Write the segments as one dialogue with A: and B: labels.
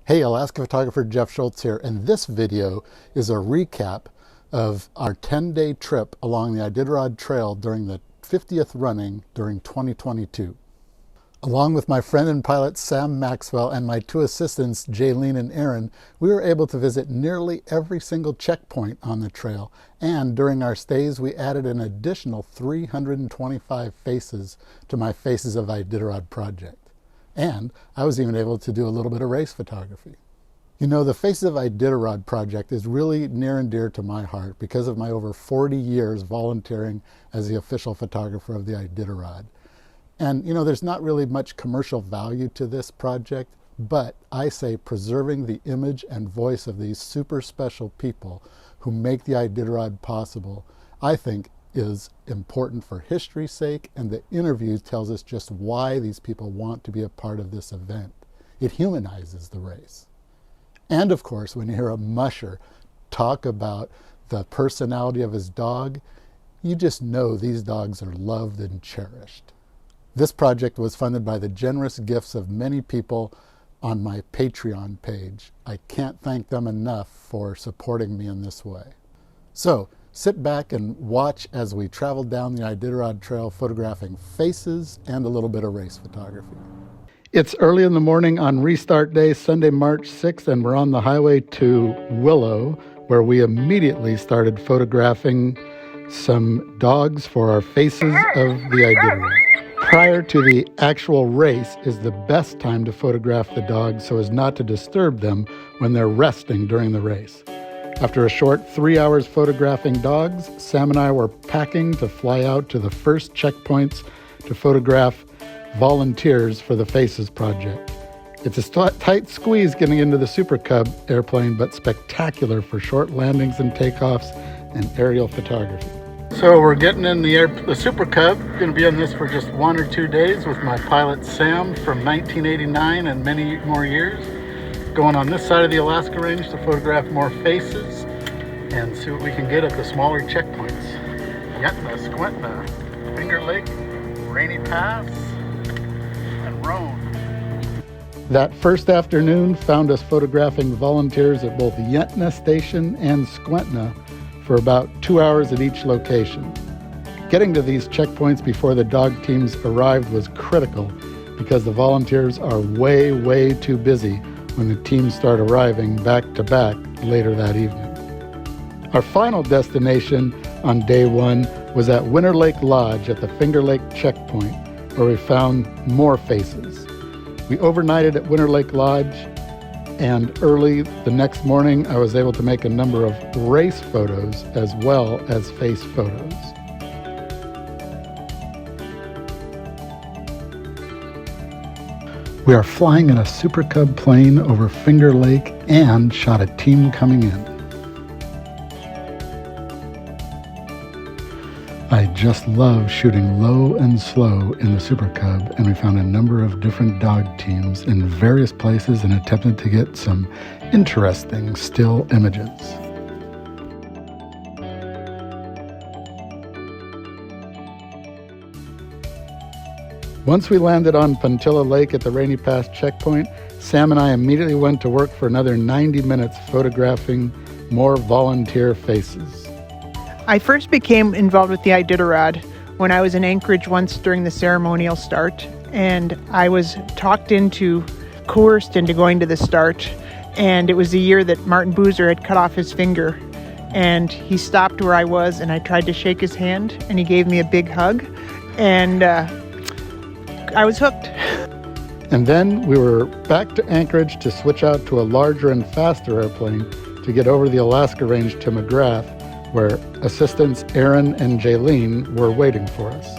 A: Hey, Alaska photographer Jeff Schultz here, and this video is a recap of our 10-day trip along the Iditarod Trail during the 50th running during 2022. Along with my friend and pilot Sam Maxwell and my two assistants Jaylene and Aaron, we were able to visit nearly every single checkpoint on the trail, and during our stays we added an additional 325 faces to my Faces of Iditarod project. And I was even able to do a little bit of race photography. You know, the Faces of Iditarod project is really near and dear to my heart because of my over 40 years volunteering as the official photographer of the Iditarod. And you know, there's not really much commercial value to this project, but I say preserving the image and voice of these super special people who make the Iditarod possible, I think is important for history's sake, and the interview tells us just why these people want to be a part of this event. It humanizes the race. And of course, when you hear a musher talk about the personality of his dog, you just know these dogs are loved and cherished. This project was funded by the generous gifts of many people on my Patreon page. I can't thank them enough for supporting me in this way. So, sit back and watch as we travel down the Iditarod Trail photographing faces and a little bit of race photography. It's early in the morning on restart day, Sunday, March 6th, and we're on the highway to Willow, where we immediately started photographing some dogs for our Faces of the Iditarod. Prior to the actual race is the best time to photograph the dogs so as not to disturb them when they're resting during the race. After a short 3 hours photographing dogs, Sam and I were packing to fly out to the first checkpoints to photograph volunteers for the Faces project. It's a tight squeeze getting into the Super Cub airplane, but spectacular for short landings and takeoffs and aerial photography. So we're getting in the Super Cub. Going to be on this for just 1 or 2 days with my pilot Sam from 1989 and many more years. Going on this side of the Alaska Range to photograph more faces and see what we can get at the smaller checkpoints. Yetna, Squentna, Finger Lake, Rainy Pass, and Roan. That first afternoon found us photographing volunteers at both Yetna Station and Squentna for about 2 hours at each location. Getting to these checkpoints before the dog teams arrived was critical because the volunteers are way too busy when the teams start arriving back to back later that evening. Our final destination on day one was at Winter Lake Lodge at the Finger Lake checkpoint, where we found more faces. We overnighted at Winter Lake Lodge, and early the next morning I was able to make a number of race photos as well as face photos. We are flying in a Super Cub plane over Finger Lake and shot a team coming in. I just love shooting low and slow in the Super Cub, and we found a number of different dog teams in various places and attempted to get some interesting still images. Once we landed on Puntilla Lake at the Rainy Pass checkpoint, Sam and I immediately went to work for another 90 minutes photographing more volunteer faces.
B: I first became involved with the Iditarod when I was in Anchorage once during the ceremonial start, and I was coerced into going to the start, and it was the year that Martin Boozer had cut off his finger, and he stopped where I was, and I tried to shake his hand, and he gave me a big hug, and I was hooked.
A: And then we were back to Anchorage to switch out to a larger and faster airplane to get over the Alaska Range to McGrath, where assistants Aaron and Jaylene were waiting for us.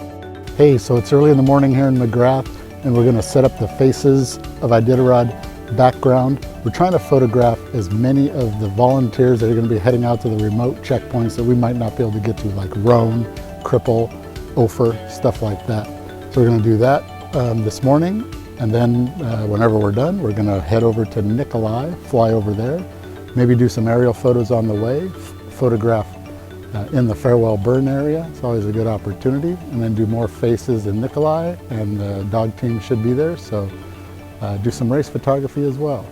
A: Hey, so it's early in the morning here in McGrath, and we're going to set up the Faces of Iditarod background. We're trying to photograph as many of the volunteers that are going to be heading out to the remote checkpoints that we might not be able to get to, like Roan, Cripple, Ophir, stuff like that. So we're going to do that this morning, and then whenever we're done, we're going to head over to Nikolai, fly over there, maybe do some aerial photos on the way, photograph in the Farewell Burn area. It's always a good opportunity, and then do more faces in Nikolai, and the dog team should be there, so do some race photography as well.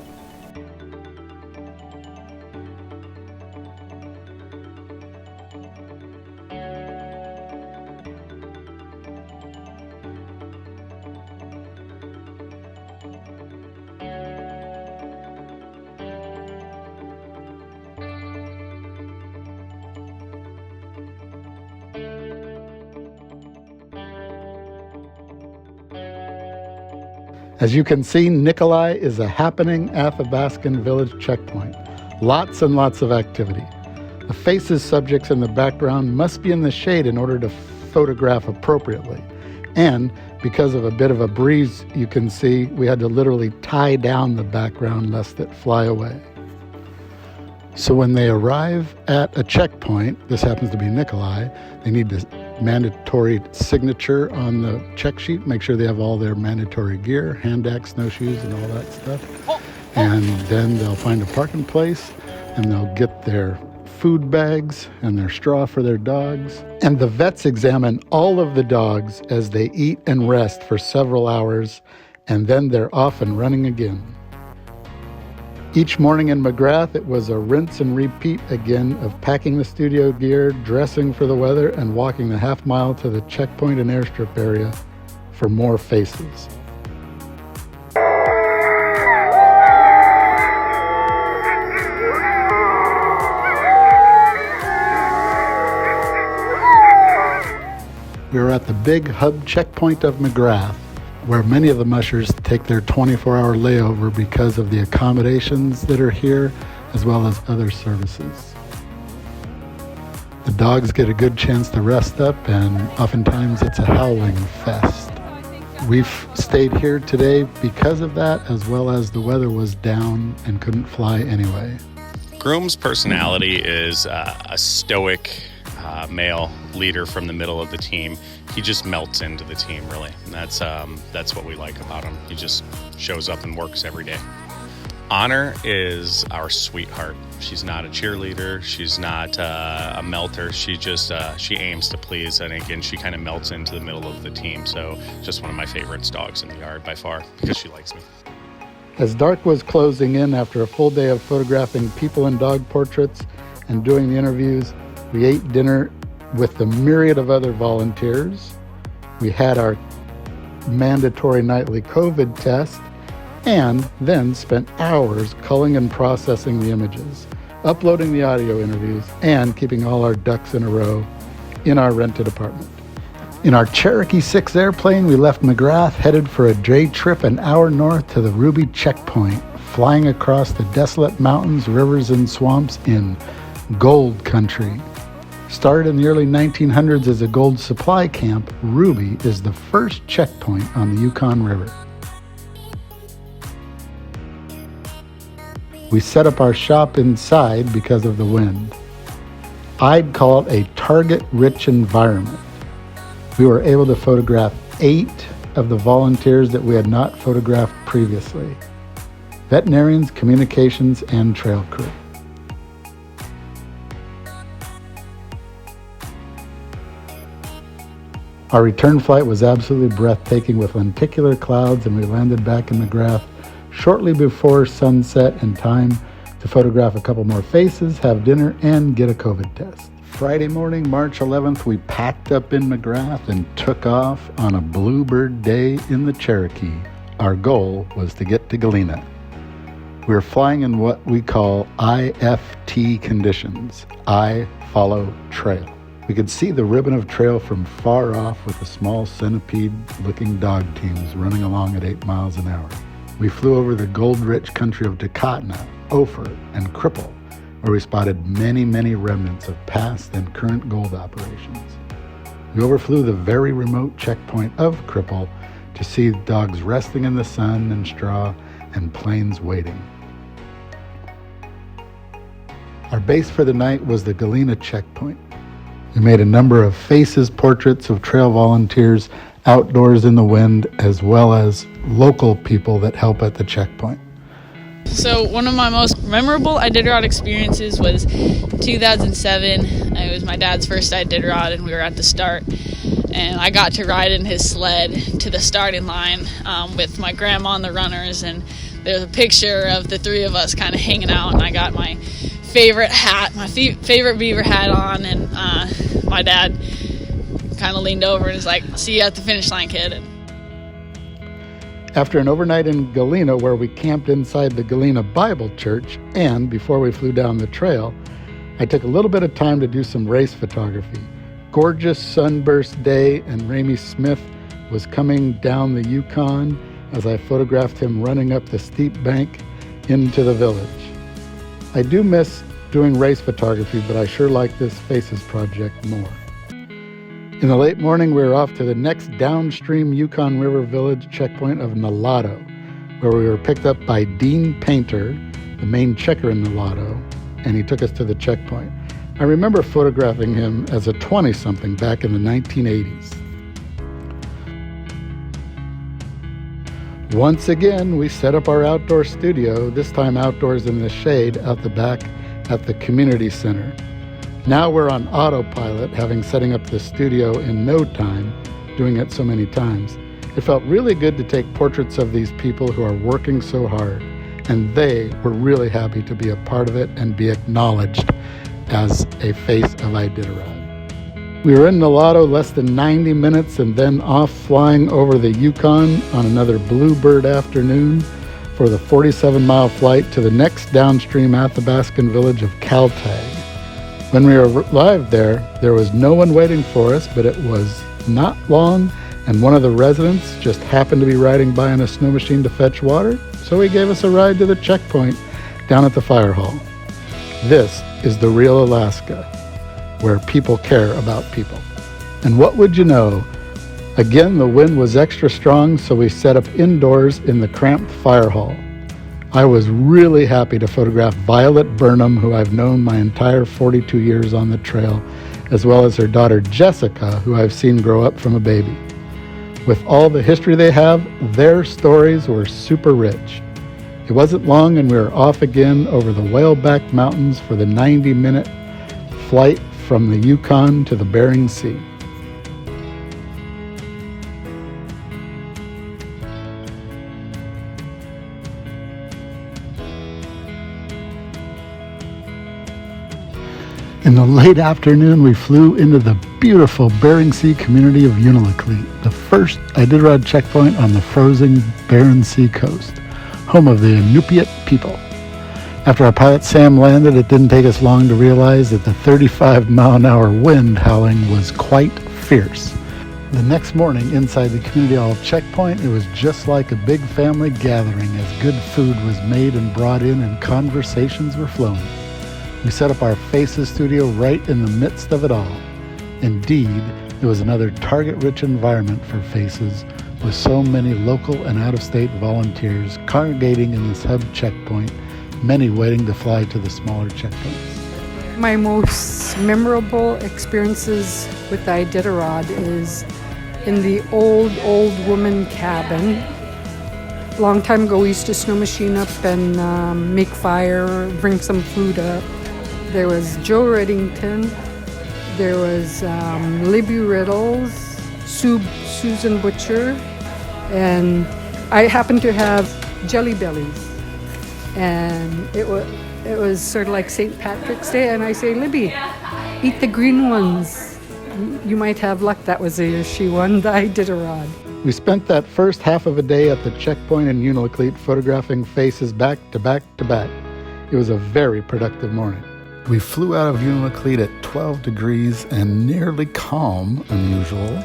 A: As you can see, Nikolai is a happening Athabascan village checkpoint. Lots and lots of activity. The faces subjects in the background must be in the shade in order to photograph appropriately. And because of a bit of a breeze, you can see we had to literally tie down the background lest it fly away. So when they arrive at a checkpoint, this happens to be Nikolai, they need the mandatory signature on the check sheet, make sure they have all their mandatory gear, hand axe, snowshoes, and all that stuff. And then they'll find a parking place, and they'll get their food bags and their straw for their dogs. And the vets examine all of the dogs as they eat and rest for several hours, and then they're off and running again. Each morning in McGrath, it was a rinse and repeat again of packing the studio gear, dressing for the weather, and walking the half mile to the checkpoint and airstrip area for more faces. We were at the big hub checkpoint of McGrath, where many of the mushers take their 24-hour layover because of the accommodations that are here, as well as other services. The dogs get a good chance to rest up, and oftentimes it's a howling fest. We've stayed here today because of that, as well as the weather was down and couldn't fly anyway.
C: Groom's personality is a stoic male leader from the middle of the team. He just melts into the team, really. And that's what we like about him. He just shows up and works every day. Honor is our sweetheart. She's not a cheerleader. She's not a melter. She aims to please. And again, she kind of melts into the middle of the team. So just one of my favorite dogs in the yard by far, because she likes me.
A: As dark was closing in after a full day of photographing people and dog portraits and doing the interviews, we ate dinner with the myriad of other volunteers. We had our mandatory nightly COVID test, and then spent hours culling and processing the images, uploading the audio interviews, and keeping all our ducks in a row in our rented apartment. In our Cherokee 6 airplane, we left McGrath, headed for a day trip an hour north to the Ruby checkpoint, flying across the desolate mountains, rivers, and swamps in gold country. Started in the early 1900s as a gold supply camp, Ruby is the first checkpoint on the Yukon River. We set up our shop inside because of the wind. I'd call it a target-rich environment. We were able to photograph 8 of the volunteers that we had not photographed previously: veterinarians, communications, and trail crew. Our return flight was absolutely breathtaking with lenticular clouds, and we landed back in McGrath shortly before sunset in time to photograph a couple more faces, have dinner, and get a COVID test. Friday morning, March 11th, we packed up in McGrath and took off on a bluebird day in the Cherokee. Our goal was to get to Galena. We were flying in what we call IFT conditions, I follow trail. We could see the ribbon of trail from far off with the small centipede-looking dog teams running along at 8 miles an hour. We flew over the gold-rich country of Dakotna, Ophir, and Cripple, where we spotted many, many remnants of past and current gold operations. We overflew the very remote checkpoint of Cripple to see dogs resting in the sun and straw and planes waiting. Our base for the night was the Galena checkpoint. We made a number of faces, portraits of trail volunteers outdoors in the wind, as well as local people that help at the checkpoint.
D: So one of my most memorable Iditarod experiences was 2007. It was my dad's first Iditarod, and we were at the start. And I got to ride in his sled to the starting line with my grandma and the runners. And there's a picture of the three of us kind of hanging out, and I got my favorite hat, my favorite beaver hat on, and my dad kind of leaned over and was like, "See you at the finish line, kid."
A: After an overnight in Galena, where we camped inside the Galena Bible Church, and before we flew down the trail, I took a little bit of time to do some race photography. Gorgeous sunburst day, and Ramey Smith was coming down the Yukon, as I photographed him running up the steep bank into the village. I do miss doing race photography, but I sure like this Faces project more. In the late morning, we were off to the next downstream Yukon River Village checkpoint of Nulato, where we were picked up by Dean Painter, the main checker in Nulato, and he took us to the checkpoint. I remember photographing him as a 20-something back in the 1980s. Once again, we set up our outdoor studio, this time outdoors in the shade out the back at the community center. Now we're on autopilot, having setting up the studio in no time, doing it so many times. It felt really good to take portraits of these people who are working so hard, and they were really happy to be a part of it and be acknowledged as a face of Iditarod. We were in Nulato less than 90 minutes and then off flying over the Yukon on another bluebird afternoon for the 47-mile flight to the next downstream Athabascan village of Kaltag. When we arrived there was no one waiting for us, but it was not long, and one of the residents just happened to be riding by in a snow machine to fetch water, so he gave us a ride to the checkpoint down at the fire hall. This is the real Alaska, where people care about people. And what would you know? Again, the wind was extra strong, so we set up indoors in the cramped fire hall. I was really happy to photograph Violet Burnham, who I've known my entire 42 years on the trail, as well as her daughter Jessica, who I've seen grow up from a baby. With all the history they have, their stories were super rich. It wasn't long and we were off again over the Whaleback Mountains for the 90-minute flight from the Yukon to the Bering Sea. In the late afternoon, we flew into the beautiful Bering Sea community of Unalakleet, the first Iditarod checkpoint on the frozen Bering Sea coast, home of the Inupiat people. After our pilot Sam landed, it didn't take us long to realize that the 35-mile-an-hour wind howling was quite fierce. The next morning, inside the community hall checkpoint, it was just like a big family gathering as good food was made and brought in and conversations were flowing. We set up our Faces studio right in the midst of it all. Indeed, it was another target-rich environment for Faces, with so many local and out-of-state volunteers congregating in this hub checkpoint, many waiting to fly to the smaller checkpoints.
E: My most memorable experiences with Iditarod is in the old woman cabin. A long time ago, we used to snow machine up and make fire, bring some food up. There was Joe Reddington, there was Libby Riddles, Susan Butcher, and I happened to have Jelly Bellies. And it was sort of like St. Patrick's Day, and I say, Libby, eat the green ones. You might have luck. That was the year she won the Iditarod.
A: We spent that first half of a day at the checkpoint in Unalakleet photographing Faces back to back to back. It was a very productive morning. We flew out of Unalakleet at 12 degrees and nearly calm, unusual,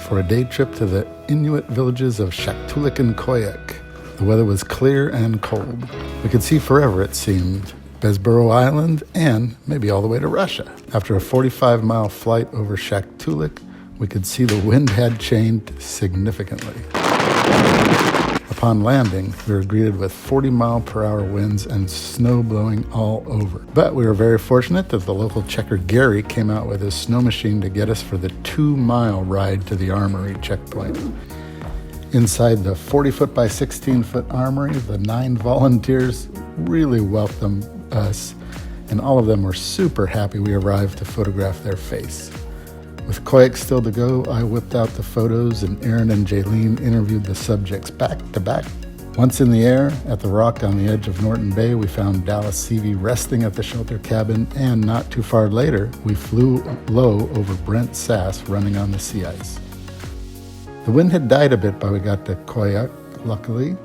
A: for a day trip to the Inuit villages of Shaktoolik and Koyuk. The weather was clear and cold. We could see forever, it seemed, Besborough Island and maybe all the way to Russia. After a 45-mile flight over Shaktoolik, we could see the wind had changed significantly. Upon landing, we were greeted with 40-mile-per-hour winds and snow blowing all over. But we were very fortunate that the local checker Gary came out with his snow machine to get us for the 2-mile ride to the Armory checkpoint. Inside the 40-foot by 16-foot armory, the 9 volunteers really welcomed us, and all of them were super happy we arrived to photograph their face. With Koyuk still to go, I whipped out the photos, and Aaron and Jaylene interviewed the subjects back to back. Once in the air, at the rock on the edge of Norton Bay, we found Dallas Seavey resting at the shelter cabin, and not too far later, we flew low over Brent Sass running on the sea ice. The wind had died a bit by we got to Koyuk, luckily.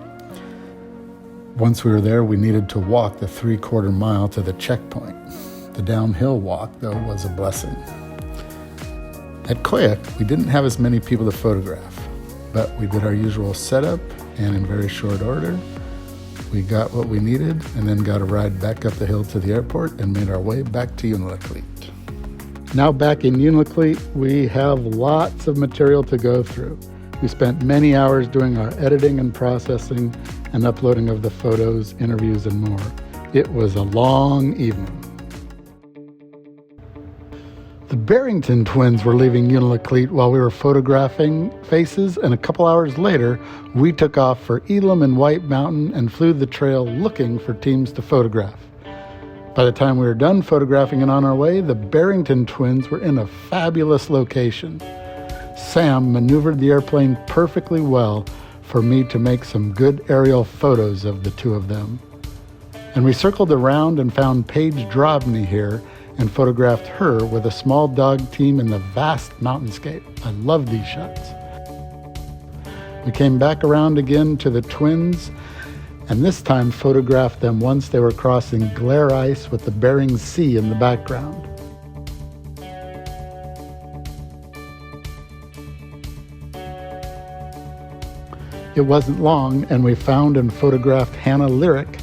A: Once we were there, we needed to walk the 3/4 mile to the checkpoint. The downhill walk, though, was a blessing. At Koyuk, we didn't have as many people to photograph, but we did our usual setup, and in very short order, we got what we needed and then got a ride back up the hill to the airport and made our way back to Unalakleet. Now back in Unalakleet, we have lots of material to go through. We spent many hours doing our editing and processing and uploading of the photos, interviews, and more. It was a long evening. The Barrington twins were leaving Unalakleet while we were photographing faces, and a couple hours later, we took off for Elam and White Mountain and flew the trail looking for teams to photograph. By the time we were done photographing and on our way, the Barrington twins were in a fabulous location. Sam maneuvered the airplane perfectly well for me to make some good aerial photos of the two of them. And we circled around and found Paige Drobny here and photographed her with a small dog team in the vast mountainscape. I love these shots. We came back around again to the twins, and this time photographed them once they were crossing glare ice with the Bering Sea in the background. It wasn't long, and we found and photographed Hannah Lyric,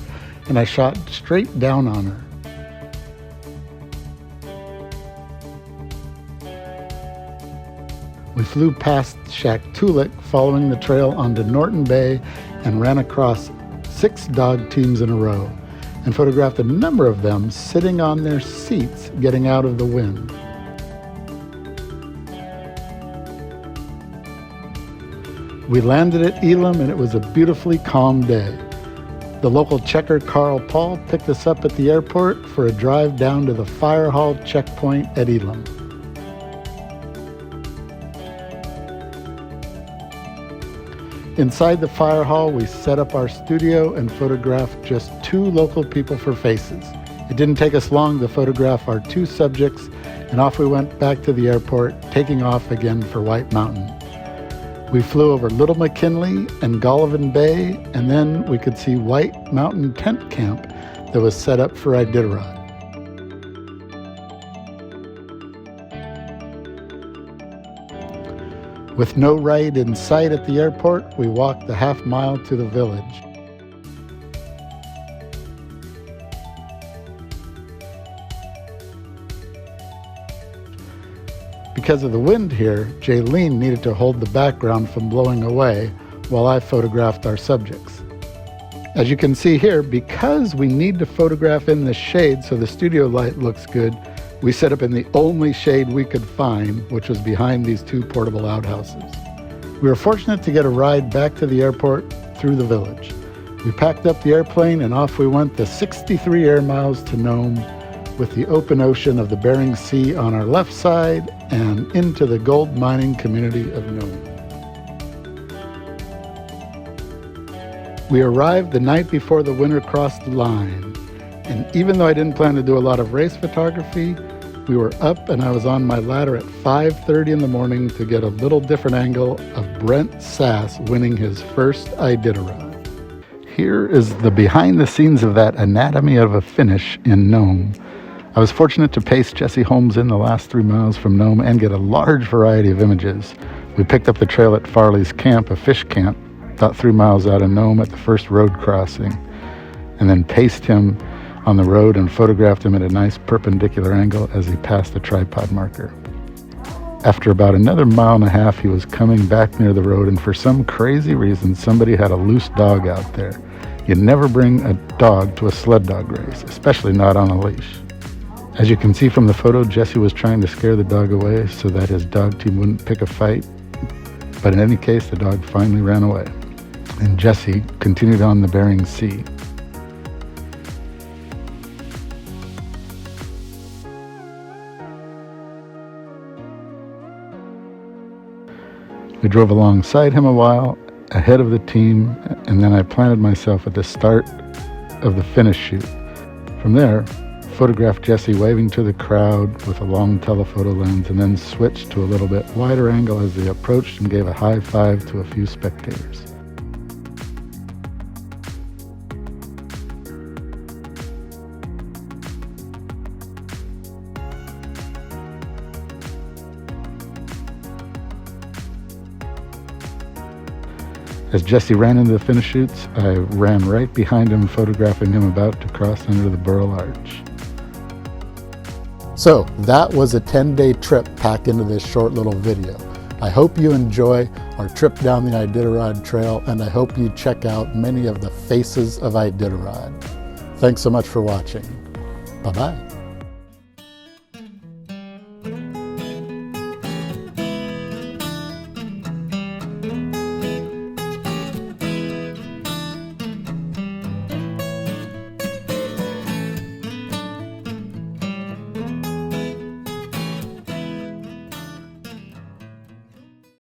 A: and I shot straight down on her. We flew past Shaktoolik, following the trail onto Norton Bay, and ran across 6 dog teams in a row, and photographed a number of them sitting on their seats getting out of the wind. We landed at Elam, and it was a beautifully calm day. The local checker Carl Paul picked us up at the airport for a drive down to the fire hall checkpoint at Elam. Inside the fire hall, we set up our studio and photographed just 2 local people for faces. It didn't take us long to photograph our 2 subjects, and off we went back to the airport, taking off again for White Mountain. We flew over Little McKinley and Golovin Bay, and then we could see White Mountain Tent Camp that was set up for Iditarod. With no ride in sight at the airport, we walked the half-mile to the village. Because of the wind here, Jaylene needed to hold the background from blowing away while I photographed our subjects. As you can see here, because we need to photograph in the shade so the studio light looks good, we set up in the only shade we could find, which was behind these 2 portable outhouses. We were fortunate to get a ride back to the airport through the village. We packed up the airplane and off we went the 63 air miles to Nome, with the open ocean of the Bering Sea on our left side and into the gold mining community of Nome. We arrived the night before the winter crossed the line, and even though I didn't plan to do a lot of race photography, we were up and I was on my ladder at 5:30 in the morning to get a little different angle of Brent Sass winning his first Iditarod. Here is the behind the scenes of that anatomy of a finish in Nome. I was fortunate to pace Jesse Holmes in the last 3 miles from Nome and get a large variety of images. We picked up the trail at Farley's Camp, a fish camp, about 3 miles out of Nome at the first road crossing, and then paced him on the road and photographed him at a nice perpendicular angle as he passed the tripod marker. After about another 1.5 miles, he was coming back near the road, and for some crazy reason, somebody had a loose dog out there. You never bring a dog to a sled dog race, especially not on a leash. As you can see from the photo, Jesse was trying to scare the dog away so that his dog team wouldn't pick a fight. But in any case, the dog finally ran away, and Jesse continued on the Bering Sea. We drove alongside him a while, ahead of the team, and then I planted myself at the start of the finish chute. From there, photographed Jesse waving to the crowd with a long telephoto lens, and then switched to a little bit wider angle as they approached and gave a high five to a few spectators. As Jesse ran into the finish chutes, I ran right behind him, photographing him about to cross under the Burl Arch. So that was a 10-day trip packed into this short little video. I hope you enjoy our trip down the Iditarod Trail, and I hope you check out many of the faces of Iditarod. Thanks so much for watching. Bye-bye.